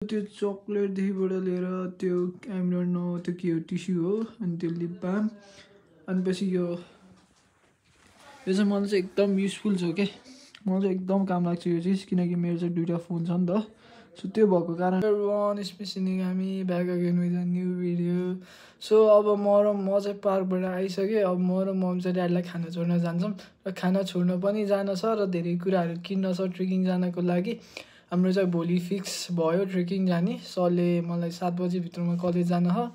त्यो चक्लेटदेखिबाट लिएर त्यो डोन्ट नो त्यो के हो टिस्यु हो अनि त्यो लिप बाम अनि पछि यो चाहिँ मलाई चाहिँ एकदम युजफुल छ क्या मलाई चाहिँ एकदम काम लाग्छ यो चिज किनकि मेरो चाहिँ दुइटा फोन छ नि त सो त्यो भएको कारण वान स्पेसली हामी back again with a new video so अब म चाहिँ पार्कबाट आइसकेँ अब म र मम चाहिँ ड्याडीलाई खाना छोड्न जान्छौँ र खाना छोड्न पनि जान छ र धेरै कुराहरू किन्न छ ट्रेकिङ जानको लागि हाम्रो चाहिँ भोलि फिक्स भयो ट्रेकिङ जाने सरले मलाई 7 बजीभित्रमा कलेज जान हो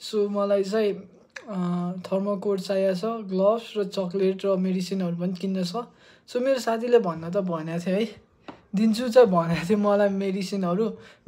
सो मलाई चाहिँ थर्मोकोट चाहिएको छ ग्लोभ्स र चक्लेट र मेडिसिनहरू पनि किन्न छ सो मेरो साथीले भन्न त भनेको थियो है दिन्छु चाहिँ भनेको थियो मलाई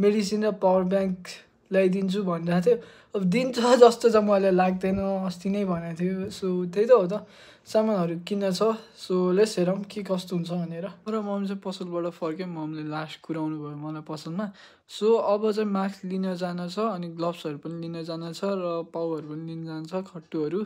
मेडिसिन र पावर ब्याङ्क ल्याइदिन्छु भनिरहेको थियो अब दिन्छ जस्तो चाहिँ मलाई लाग्दैन अस्ति नै भनेको थियो सो त्यही त हो त सामानहरू किन्न छ सो लेट्स हेरौँ के कस्तो हुन्छ भनेर र मम चाहिँ पसलबाट फर्क्यो ममले लास्ट कुराउनु भयो मलाई पसलमा सो अब चाहिँ मास्क लिन जान छ अनि ग्लोभ्सहरू पनि लिन जान छ र पाउहरू पनि लिन जान्छ खट्टुहरू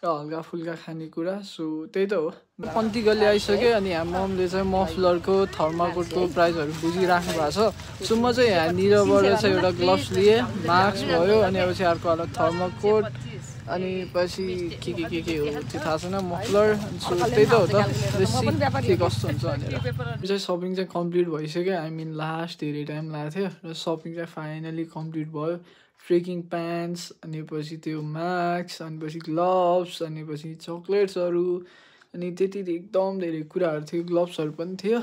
र हल्का फुल्का खानेकुरा सो त्यही त हो पन्ती गल्ली आइसक्यो अनि हाम्रो ममले चाहिँ मफलरको थर्माकोटको प्राइसहरू बुझिराख्नु भएको छ सो म चाहिँ यहाँनिरबाट चाहिँ एउटा ग्लोभ्स लिएँ मास्क भयो अनि अब चाहिँ अर्को वाला थर्माकोट अनि पछि के हो त्यो थाहा छैन मफलर सो त्यही त हो त के कस्तो हुन्छ भनेर यो चाहिँ सपिङ चाहिँ कम्प्लिट भइसक्यो आई मिन लास्ट धेरै टाइम लागेको थियो र सपिङ चाहिँ फाइनली कम्प्लिट भयो ट्रेकिङ प्यान्ट्स अनि पछि त्यो मास्क अनि पछि ग्लोभ्स अनि पछि चक्लेट्सहरू अनि त्यति एकदम धेरै कुराहरू थियो ग्लोभ्सहरू पनि थियो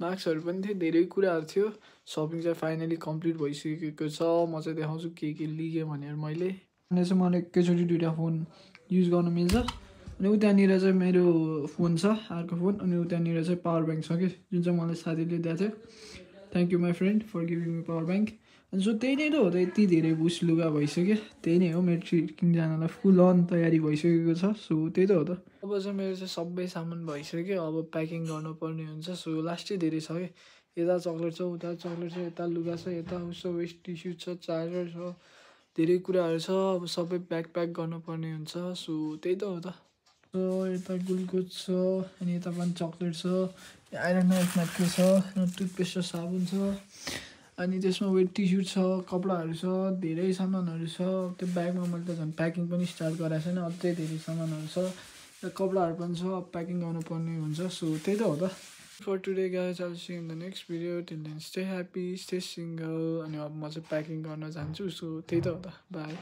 मास्कहरू पनि थियो धेरै कुराहरू थियो सपिङ चाहिँ फाइनली कम्प्लिट भइसकेको छ म चाहिँ देखाउँछु के लिएँ भनेर मैले अनि चाहिँ मलाई एकैचोटि दुइटा फोन युज गर्न मिल्छ अनि उतानिर चाहिँ मेरो फोन छ अर्को फोन अनि उतानिर चाहिँ पावर ब्याङ्क छ कि जुन चाहिँ मलाई साथीले दिएको थियो thank you my friend for giving me power bank अनि सो त्यही नै त हो त यति धेरै बुस लुगा भइसक्यो त्यही नै हो मेरो ट्रेकिङ जानलाई फुल अन तयारी भइसकेको छ सो त्यही त हो त अब चाहिँ मेरो चाहिँ सबै सामान भइसक्यो अब प्याकिङ गर्नुपर्ने हुन्छ सो लास्टै धेरै छ कि यता चक्लेट छ उता चक्लेट छ यता लुगा छ यता उसो वेस्ट टिस्यु छ चार्जर छ धेरै कुराहरू छ अब सबै प्याक गर्नुपर्ने हुन्छ सो त्यही त हो त सो यता ग्लुकोज छ अनि यता पनि चक्लेट छ आइरन नाइफमा के छ टुथपेस्ट र साबुन छ अनि त्यसमा वेट टिस्यु छ कपडाहरू छ धेरै सामानहरू छ त्यो ब्यागमा मैले त झन् प्याकिङ पनि स्टार्ट गराएको छैन अझै धेरै सामानहरू छ र कपडाहरू पनि छ प्याकिङ गर्नुपर्ने हुन्छ सो त्यही त हो त for today guys I will see in the next video till then stay happy stay single अनि अब म चाहिँ प्याकिङ गर्न जान्छु सो त्यही त हो त बाई